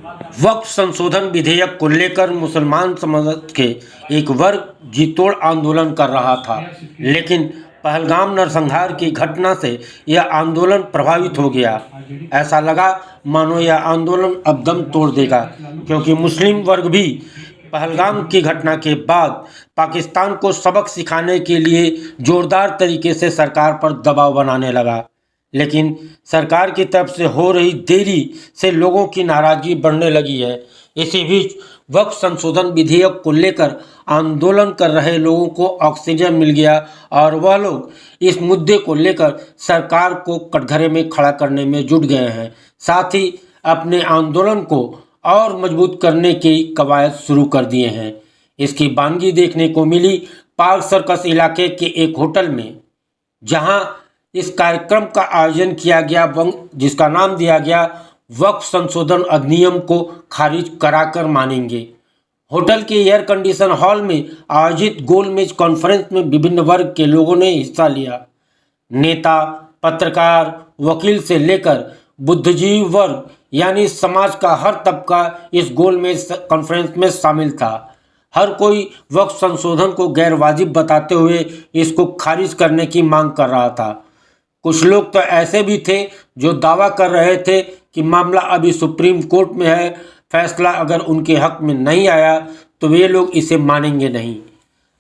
वक्फ संशोधन विधेयक को लेकर मुसलमान समाज के एक वर्ग जीतोड़ आंदोलन कर रहा था, लेकिन पहलगाम नरसंहार की घटना से यह आंदोलन प्रभावित हो गया। ऐसा लगा मानो यह आंदोलन अब दम तोड़ देगा, क्योंकि मुस्लिम वर्ग भी पहलगाम की घटना के बाद पाकिस्तान को सबक सिखाने के लिए जोरदार तरीके से सरकार पर दबाव बनाने लगा। लेकिन सरकार की तरफ से हो रही देरी से लोगों की नाराजगी बढ़ने लगी है। इसी बीच वक्फ संशोधन विधेयक को लेकर आंदोलन कर रहे लोगों को ऑक्सीजन मिल गया और वह लोग इस मुद्दे को लेकर सरकार को कटघरे में खड़ा करने में जुट गए हैं। साथ ही अपने आंदोलन को और मजबूत करने की कवायद शुरू कर दिए हैं। इसकी बानगी देखने को मिली पार्क सर्कस इलाके के एक होटल में, जहां इस कार्यक्रम का आयोजन किया गया, जिसका नाम दिया गया वक्फ संशोधन अधिनियम को खारिज कराकर मानेंगे। होटल के एयर कंडीशन हॉल में आयोजित गोलमेज कॉन्फ्रेंस में विभिन्न वर्ग के लोगों ने हिस्सा लिया। नेता, पत्रकार, वकील से लेकर बुद्धिजीवी वर्ग यानी समाज का हर तबका इस गोलमेज कॉन्फ्रेंस में शामिल था। हर कोई वक्फ संशोधन को गैर वाजिब बताते हुए इसको खारिज करने की मांग कर रहा था। कुछ लोग तो ऐसे भी थे जो दावा कर रहे थे कि मामला अभी सुप्रीम कोर्ट में है, फैसला अगर उनके हक में नहीं आया तो वे लोग इसे मानेंगे नहीं।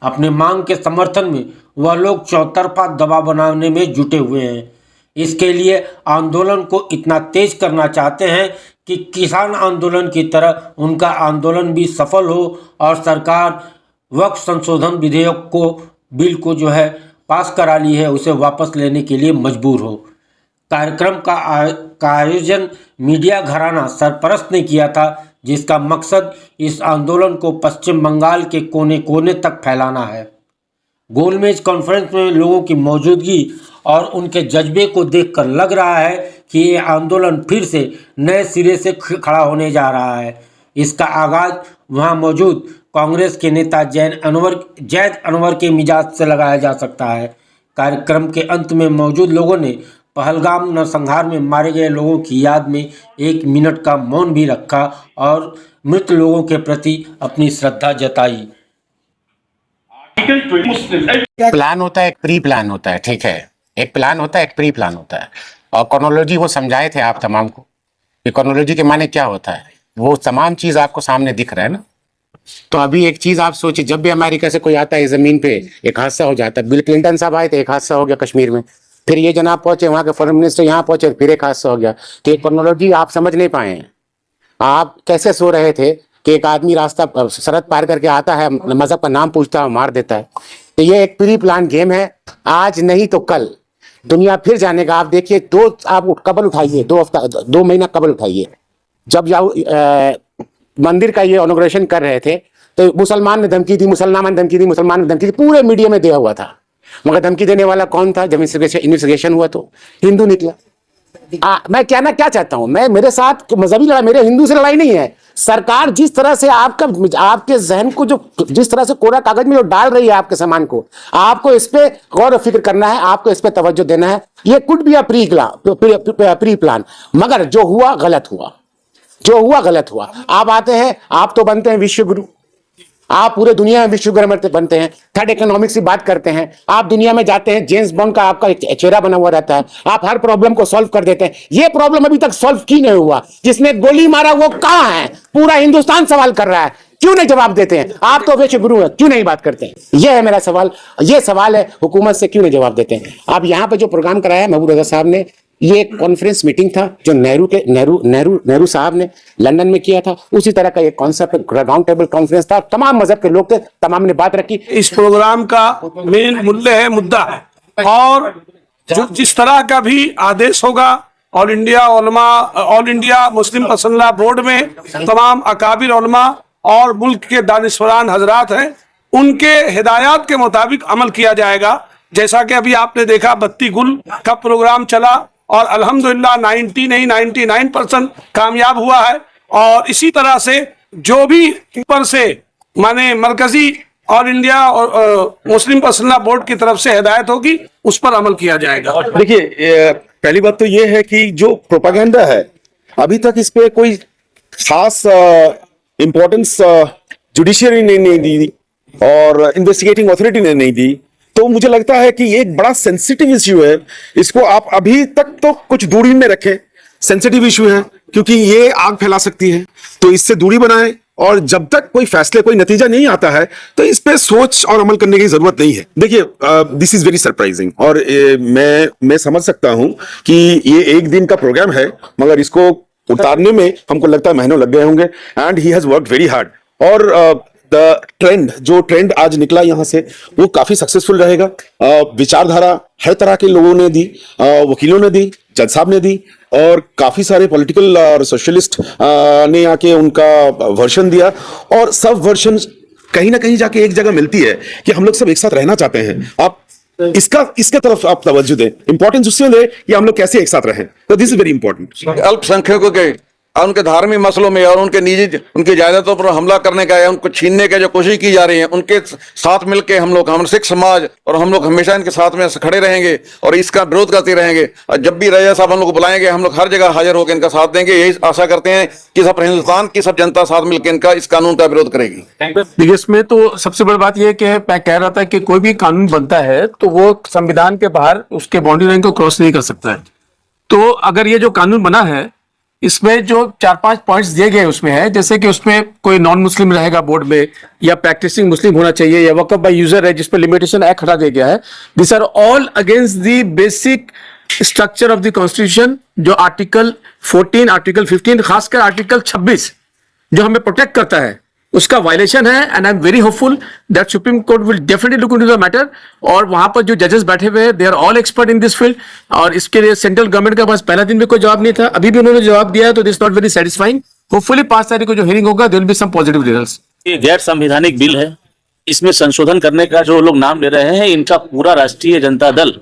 अपने मांग के समर्थन में वह लोग चौतरफा दबाव बनाने में जुटे हुए हैं। इसके लिए आंदोलन को इतना तेज करना चाहते हैं कि किसान आंदोलन की तरह उनका आंदोलन भी सफल हो और सरकार वक्फ संशोधन विधेयक को बिल को पास करा ली है उसे वापस लेने के लिए मजबूर हो। कार्यक्रम का आयोजन मीडिया घराना सरपरस्त ने किया था, जिसका मकसद इस आंदोलन को पश्चिम बंगाल के कोने कोने तक फैलाना है। गोलमेज कॉन्फ्रेंस में लोगों की मौजूदगी और उनके जज्बे को देखकर लग रहा है कि ये आंदोलन फिर से नए सिरे से खड़ा होने जा रहा है। इसका आगाज वहां मौजूद कांग्रेस के नेता जैद अनवर के मिजाज से लगाया जा सकता है। कार्यक्रम के अंत में मौजूद लोगों ने पहलगाम नरसंहार में मारे गए लोगों की याद में 1 मिनट का मौन भी रखा और मृत लोगों के प्रति अपनी श्रद्धा जताई। प्लान होता है, एक प्री प्लान होता है, ठीक है। एक प्लान होता है, एक प्री प्लान होता है। और क्रोनोलॉजी वो समझाए थे आप तमाम को कि क्रोनोलॉजी के माने क्या होता है। वो तमाम चीज आपको सामने दिख रहा है ना। तो अभी एक चीज आप सोचिए, जब भी अमेरिका से कोई आता है जमीन पे एक हादसा हो जाता है। बिल क्लिंटन साहब आए थे, एक हादसा हो गया कश्मीर में। फिर ये जनाब पहुंचे, वहां के फॉरेन मिनिस्टर यहाँ पहुंचे, फिर एक हादसा हो गया। तो ये क्रोनोलॉजी आप समझ नहीं पाए हैं। आप कैसे सो रहे थे कि एक आदमी रास्ता सरहद पार करके आता है, मजहब का नाम पूछता है, मार देता है। तो ये एक प्री प्लान गेम है। आज नहीं तो कल दुनिया फिर जानेगा। आप देखिए, आप कबल उठाइए, 2 महीना कबल उठाइए। जब मंदिर का ये इनॉग्रेशन कर रहे थे तो मुसलमान ने धमकी दी, मुसलमान ने धमकी दी, मुसलमान ने धमकी दी, पूरे मीडिया में दिया हुआ था। मगर धमकी देने वाला कौन था? जब इन्वेस्टिगेशन हुआ तो हिंदू निकला। मैं क्या चाहता हूं, मैं मेरे साथ मजहबी लड़ाई, मेरे हिंदू से लड़ाई नहीं है। सरकार जिस तरह से आपके जहन को जिस तरह से कोरा कागज में जो डाल रही है आपके सामान को, आपको इस पे गौर फिक्र करना है, आपको इस पे तवज्जो देना है। ये could be a pre plan, मगर जो हुआ गलत हुआ, जो हुआ गलत हुआ। आप आते हैं, आप तो बनते हैं विश्व गुरु, आप पूरे दुनिया में विश्व गुरु बनते हैं, थर्ड इकोनॉमिक्स की बात करते हैं। आप दुनिया में जाते हैं, जेम्स बॉन्ड का आपका एक चेहरा बना हुआ रहता है, आप हर प्रॉब्लम को सॉल्व कर देते हैं। ये प्रॉब्लम अभी तक सॉल्व क्यों नहीं हुआ? जिसने गोली मारा वो कहां है? पूरा हिंदुस्तान सवाल कर रहा है, क्यों नहीं जवाब देते हैं? आप तो विश्व गुरु हैं, क्यों नहीं बात करते हैं? यह है मेरा सवाल। यह सवाल है हुकूमत से, क्यों नहीं जवाब देते हैं? आप यहाँ पे जो प्रोग्राम कराया महबूब रजा साहब ने, ये एक कॉन्फ्रेंस मीटिंग था जो नेहरू साहब ने लंदन में किया था। उसी तरह का एक कॉन्सेप्ट राउंड टेबल कॉन्फ्रेंस था, तमाम मजहब के लोग थे, तमाम ने बात रखी। इस प्रोग्राम का मेन मुद्दा है और जो जिस तरह का भी आदेश होगा, ऑल इंडिया मुस्लिम पसंदला बोर्ड में तमाम अकाबिर उलमा और मुल्क के दानिशवरान हजरात हैं, उनके हिदायत के मुताबिक अमल किया जाएगा। जैसा कि अभी आपने देखा 32 गुल का प्रोग्राम चला और अल्हम्दुलिल्लाह 99% कामयाब हुआ है। और इसी तरह से जो भी ऊपर से माने मरकजी ऑल इंडिया और मुस्लिम पसंदला बोर्ड की तरफ से हिदायत होगी, उस पर अमल किया जाएगा। देखिए, पहली बात तो ये है कि जो प्रोपागेंडा है, अभी तक इस पे कोई खास इम्पोर्टेंस जुडिशियरी ने नहीं दी और इन्वेस्टिगेटिंग अथॉरिटी ने नहीं दी, तो मुझे लगता है कि ये एक बड़ा सेंसिटिव इश्यू है। इसको आप अभी तक तो कुछ दूरी में रखें, सेंसिटिव इश्यू है क्योंकि ये आग फैला सकती है, तो इससे दूरी बनाएं और जब तक कोई फैसले, कोई नतीजा नहीं आता है तो इस पे सोच और अमल करने की जरूरत नहीं है। देखिए, दिस इज वेरी सरप्राइजिंग और मैं समझ सकता हूं कि ये एक दिन का प्रोग्राम है, मगर इसको उतारने में हमको लगता है महीनों लग गए होंगे and he has worked very hard. और जो ट्रेंड आज निकला यहाँ से वो काफी सक्सेसफुल रहेगा। विचारधारा हर तरह के लोगों ने दी, वकीलों ने दी, जज साहब ने दी और काफी सारे पॉलिटिकल और सोशलिस्ट ने आके उनका वर्शन दिया और सब वर्शन कहीं ना कहीं जाके एक जगह मिलती है कि हम लोग सब एक साथ रहना चाहते हैं। आप इसके तरफ आप तवज्जो दें, इंपॉर्टेंस उसमें दें कि हम लोग कैसे एक साथ रहें, तो दिस इज वेरी इंपॉर्टेंट। अल्पसंख्यकों के और उनके धार्मिक मसलों में और उनके निजी उनकी जायदादों पर हमला करने का या उनको छीनने का जो कोशिश की जा रही है, उनके साथ मिलकर हम सिख समाज और हम लोग हमेशा इनके साथ में खड़े रहेंगे और इसका विरोध करते रहेंगे। और जब भी रजा साहब हम लोग को बुलाएंगे, हम लोग हर जगह हाजिर होकर इनका साथ देंगे। यही आशा करते हैं कि सब हिंदुस्तान की सब जनता साथ मिलकर इनका इस कानून का विरोध करेगी। देखिए, इसमें तो सबसे बड़ी बात यह है कि मैं कह रहा था कि कोई भी कानून बनता है तो वो संविधान के बाहर उसके बाउंड्री लाइन को क्रॉस नहीं कर सकता है। तो अगर ये जो कानून बना है इसमें जो 4-5 पॉइंट्स दिए गए उसमें है, जैसे कि उसमें कोई नॉन मुस्लिम रहेगा बोर्ड में या प्रैक्टिसिंग मुस्लिम होना चाहिए या वक्फ बाय यूजर है जिस पर लिमिटेशन एक्ट हटा दिया गया है। This are all against the basic structure of the constitution. जो आर्टिकल 14, आर्टिकल 15, खासकर आर्टिकल 26 जो हमें प्रोटेक्ट करता है उसका वायलेशन है। And I am very hopeful that supreme court will definitely look into the matter. और वहां पर जो जजेस बैठे हुए हैं they are all expert in this field और इसके लिए सेंट्रल गवर्नमेंट के पास पहला दिन भी कोई जवाब नहीं था, अभी भी उन्होंने जवाब दिया है, तो this not very satisfying. Hopefully 5 तारीख को जो हियरिंग होगा there will be some positive results. ये गैर संवैधानिक बिल है, इसमें संशोधन करने का जो लोग नाम ले रहे हैं इनका पूरा राष्ट्रीय जनता दल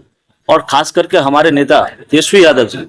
और खास करके हमारे नेता तेजस्वी यादव जी